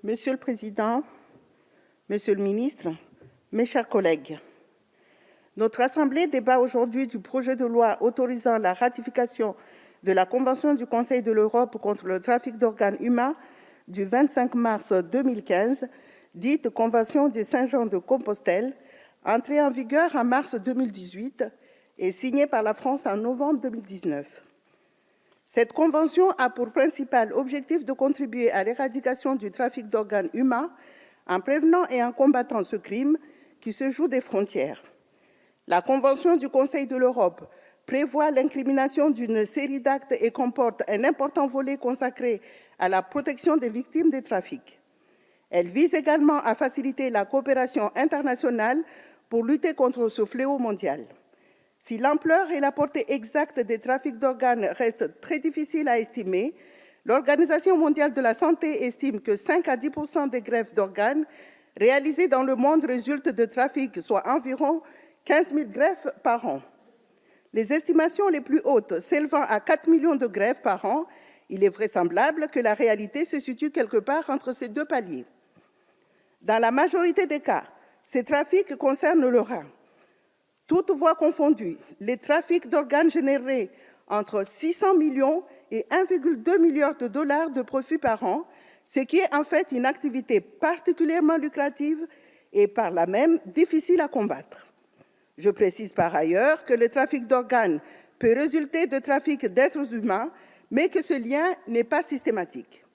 Monsieur le Président, Monsieur le Ministre, mes chers collègues, notre Assemblée débat aujourd'hui du projet de loi autorisant la ratification de la Convention du Conseil de l'Europe contre le trafic d'organes humains du 25 mars 2015, dite Convention de Saint-Jean-de-Compostelle, entrée en vigueur en mars 2018 et signée par la France en novembre 2019. Cette convention a pour principal objectif de contribuer à l'éradication du trafic d'organes humains en prévenant et en combattant ce crime qui se joue des frontières. La Convention du Conseil de l'Europe prévoit l'incrimination d'une série d'actes et comporte un important volet consacré à la protection des victimes des trafics. Elle vise également à faciliter la coopération internationale pour lutter contre ce fléau mondial. Si l'ampleur et la portée exacte des trafics d'organes restent très difficiles à estimer, l'Organisation mondiale de la santé estime que 5 à 10% des greffes d'organes réalisées dans le monde résultent de trafics, soit environ 15 000 greffes par an. Les estimations les plus hautes s'élevant à 4 millions de greffes par an, il est vraisemblable que la réalité se situe quelque part entre ces deux paliers. Dans la majorité des cas, ces trafics concernent le rein. Toutes voies confondues, les trafics d'organes généreraient entre 600 millions et 1,2 milliard de dollars de profit par an, ce qui est en fait une activité particulièrement lucrative et par là même difficile à combattre. Je précise par ailleurs que le trafic d'organes peut résulter de trafic d'êtres humains, mais que ce lien n'est pas systématique.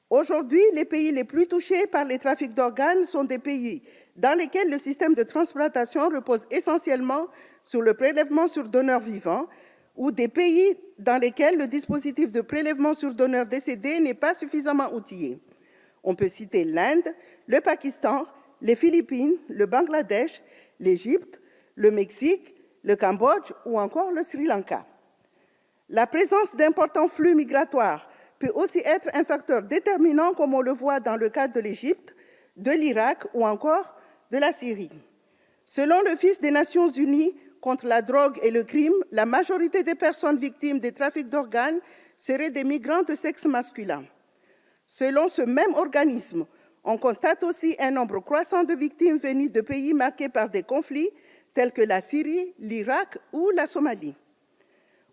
Aujourd'hui, les pays les plus touchés par les trafics d'organes sont des pays dans lesquels le système de transplantation repose essentiellement sur le prélèvement sur donneur vivant ou des pays dans lesquels le dispositif de prélèvement sur donneur décédé n'est pas suffisamment outillé. On peut citer l'Inde, le Pakistan, les Philippines, le Bangladesh, l'Égypte, le Mexique, le Cambodge ou encore le Sri Lanka. La présence d'importants flux migratoires peut aussi être un facteur déterminant, comme on le voit dans le cas de l'Égypte, de l'Irak ou encore de la Syrie. Selon l'Office des Nations unies contre la drogue et le crime, la majorité des personnes victimes des trafics d'organes seraient des migrants de sexe masculin. Selon ce même organisme, on constate aussi un nombre croissant de victimes venues de pays marqués par des conflits tels que la Syrie, l'Irak ou la Somalie.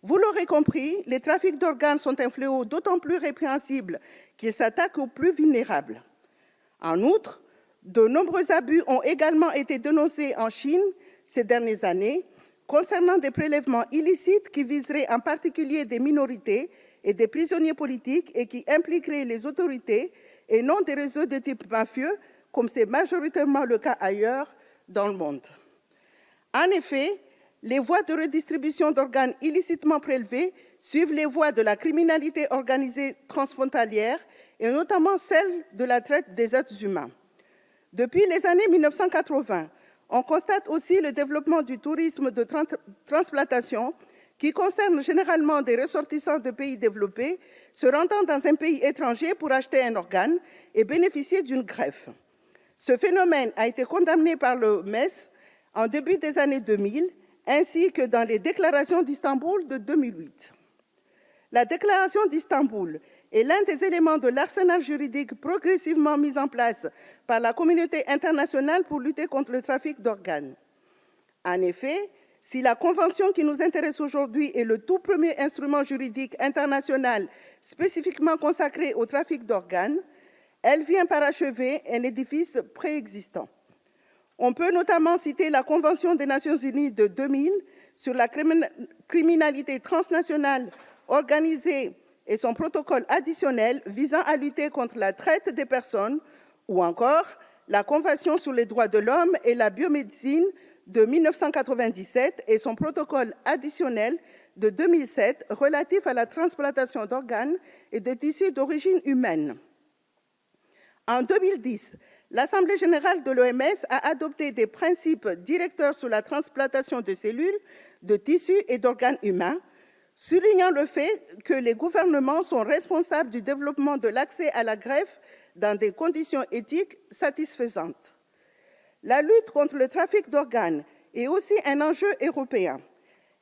Vous l'aurez compris, les trafics d'organes sont un fléau d'autant plus répréhensible qu'ils s'attaquent aux plus vulnérables. En outre, de nombreux abus ont également été dénoncés en Chine ces dernières années concernant des prélèvements illicites qui viseraient en particulier des minorités et des prisonniers politiques et qui impliqueraient les autorités et non des réseaux de type mafieux, comme c'est majoritairement le cas ailleurs dans le monde. En effet, les voies de redistribution d'organes illicitement prélevés suivent les voies de la criminalité organisée transfrontalière et notamment celle de la traite des êtres humains. Depuis les années 1980, on constate aussi le développement du tourisme de transplantation qui concerne généralement des ressortissants de pays développés se rendant dans un pays étranger pour acheter un organe et bénéficier d'une greffe. Ce phénomène a été condamné par l'OMS en début des années 2000, ainsi que dans les déclarations d'Istanbul de 2008. La déclaration d'Istanbul est l'un des éléments de l'arsenal juridique progressivement mis en place par la communauté internationale pour lutter contre le trafic d'organes. En effet, si la convention qui nous intéresse aujourd'hui est le tout premier instrument juridique international spécifiquement consacré au trafic d'organes, elle vient parachever un édifice préexistant. On peut notamment citer la Convention des Nations unies de 2000 sur la criminalité transnationale organisée et son protocole additionnel visant à lutter contre la traite des personnes, ou encore la Convention sur les droits de l'homme et la biomédecine de 1997 et son protocole additionnel de 2007 relatif à la transplantation d'organes et de tissus d'origine humaine. En 2010, l'Assemblée générale de l'OMS a adopté des principes directeurs sur la transplantation de cellules, de tissus et d'organes humains, soulignant le fait que les gouvernements sont responsables du développement de l'accès à la greffe dans des conditions éthiques satisfaisantes. La lutte contre le trafic d'organes est aussi un enjeu européen.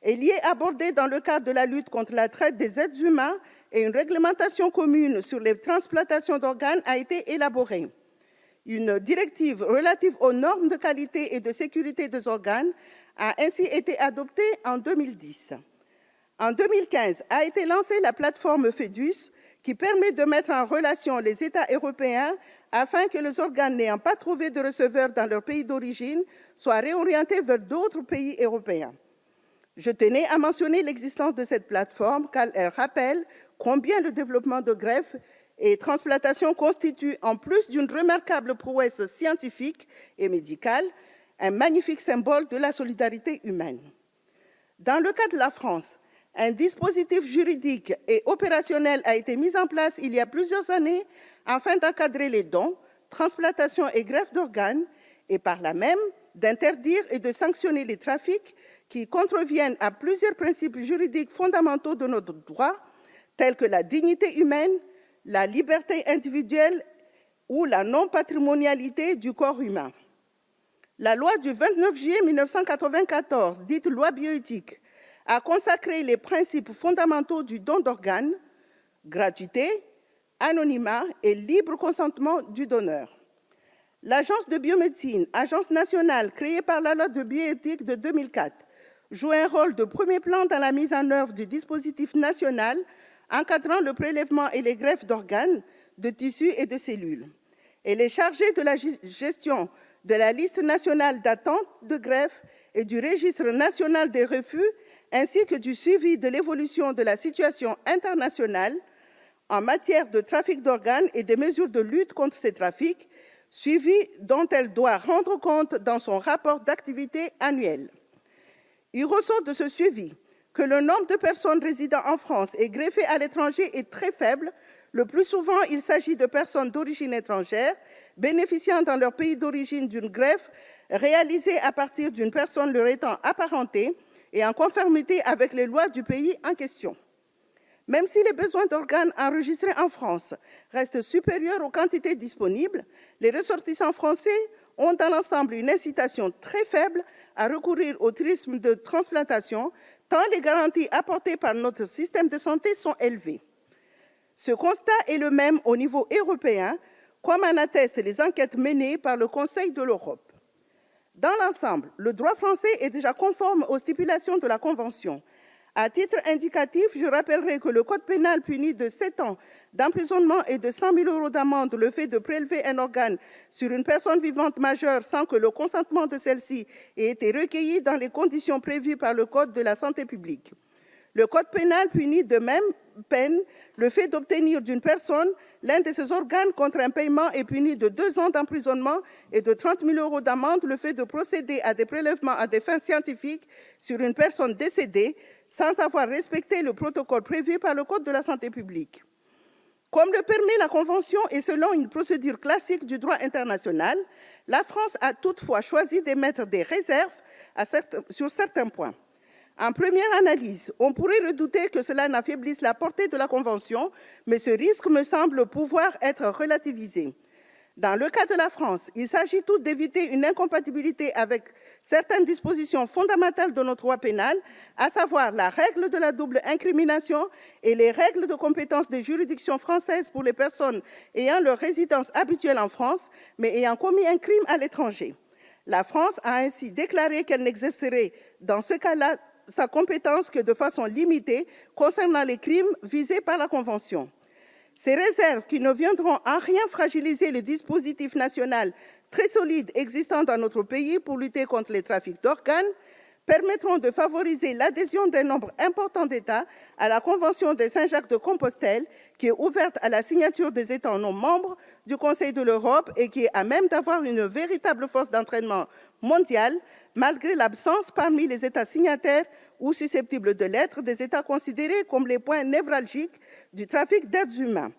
Elle y est abordée dans le cadre de la lutte contre la traite des êtres humains et une réglementation commune sur les transplantations d'organes a été élaborée. Une directive relative aux normes de qualité et de sécurité des organes a ainsi été adoptée en 2010. En 2015 a été lancée la plateforme FEDUS qui permet de mettre en relation les États européens afin que les organes n'ayant pas trouvé de receveur dans leur pays d'origine soient réorientés vers d'autres pays européens. Je tenais à mentionner l'existence de cette plateforme car elle rappelle combien le développement de greffes et transplantations constitue, en plus d'une remarquable prouesse scientifique et médicale, un magnifique symbole de la solidarité humaine. Dans le cas de la France, un dispositif juridique et opérationnel a été mis en place il y a plusieurs années afin d'encadrer les dons, transplantations et greffes d'organes et par là même d'interdire et de sanctionner les trafics qui contreviennent à plusieurs principes juridiques fondamentaux de notre droit, tels que la dignité humaine, la liberté individuelle ou la non-patrimonialité du corps humain. La loi du 29 juillet 1994, dite loi bioéthique, a consacré les principes fondamentaux du don d'organes, gratuité, anonymat et libre consentement du donneur. L'Agence de biomédecine, agence nationale créée par la loi de bioéthique de 2004, joue un rôle de premier plan dans la mise en œuvre du dispositif national encadrant le prélèvement et les greffes d'organes, de tissus et de cellules. Elle est chargée de la gestion de la liste nationale d'attente de greffe et du registre national des refus, ainsi que du suivi de l'évolution de la situation internationale en matière de trafic d'organes et des mesures de lutte contre ces trafics, suivi dont elle doit rendre compte dans son rapport d'activité annuel. Il ressort de ce suivi que le nombre de personnes résidant en France et greffées à l'étranger est très faible. Le plus souvent, il s'agit de personnes d'origine étrangère bénéficiant dans leur pays d'origine d'une greffe réalisée à partir d'une personne leur étant apparentée et en conformité avec les lois du pays en question. Même si les besoins d'organes enregistrés en France restent supérieurs aux quantités disponibles, les ressortissants français ont dans l'ensemble une incitation très faible à recourir au tourisme de transplantation, tant les garanties apportées par notre système de santé sont élevées. Ce constat est le même au niveau européen, comme en attestent les enquêtes menées par le Conseil de l'Europe. Dans l'ensemble, le droit français est déjà conforme aux stipulations de la Convention. À titre indicatif, je rappellerai que le Code pénal punit de 7 ans d'emprisonnement et de 100 000 € d'amende le fait de prélever un organe sur une personne vivante majeure sans que le consentement de celle-ci ait été recueilli dans les conditions prévues par le Code de la santé publique. Le Code pénal punit de même peine le fait d'obtenir d'une personne l'un de ses organes contre un paiement et punit de 2 ans d'emprisonnement et de 30 000 € d'amende le fait de procéder à des prélèvements à des fins scientifiques sur une personne décédée sans avoir respecté le protocole prévu par le Code de la santé publique. Comme le permet la Convention et selon une procédure classique du droit international, la France a toutefois choisi d'émettre des réserves sur certains points. En première analyse, on pourrait redouter que cela n'affaiblisse la portée de la Convention, mais ce risque me semble pouvoir être relativisé. Dans le cas de la France, il s'agit tout d'éviter une incompatibilité avec certaines dispositions fondamentales de notre droit pénal, à savoir la règle de la double incrimination et les règles de compétence des juridictions françaises pour les personnes ayant leur résidence habituelle en France, mais ayant commis un crime à l'étranger. La France a ainsi déclaré qu'elle n'exercerait dans ce cas-là sa compétence que de façon limitée concernant les crimes visés par la Convention. Ces réserves, qui ne viendront en rien fragiliser le dispositif national très solide existant dans notre pays pour lutter contre les trafics d'organes, permettront de favoriser l'adhésion d'un nombre important d'États à la Convention de Saint-Jacques-de-Compostelle, qui est ouverte à la signature des États non membres du Conseil de l'Europe et qui est à même d'avoir une véritable force d'entraînement mondiale, malgré l'absence parmi les États signataires ou susceptibles de l'être des États considérés comme les points névralgiques du trafic d'êtres humains.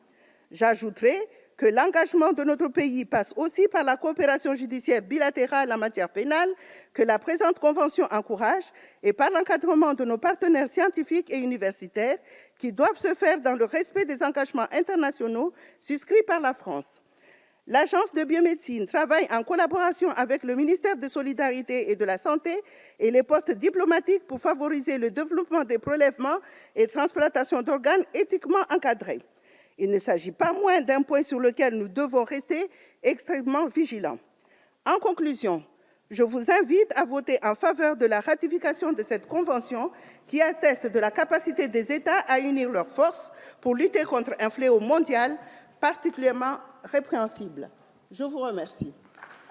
J'ajouterai que l'engagement de notre pays passe aussi par la coopération judiciaire bilatérale en matière pénale que la présente Convention encourage et par l'encadrement de nos partenaires scientifiques et universitaires qui doivent se faire dans le respect des engagements internationaux souscrits par la France. L'Agence de biomédecine travaille en collaboration avec le ministère des Solidarités et de la Santé et les postes diplomatiques pour favoriser le développement des prélèvements et transplantations d'organes éthiquement encadrés. Il ne s'agit pas moins d'un point sur lequel nous devons rester extrêmement vigilants. En conclusion, je vous invite à voter en faveur de la ratification de cette convention qui atteste de la capacité des États à unir leurs forces pour lutter contre un fléau mondial particulièrement répréhensible. Je vous remercie.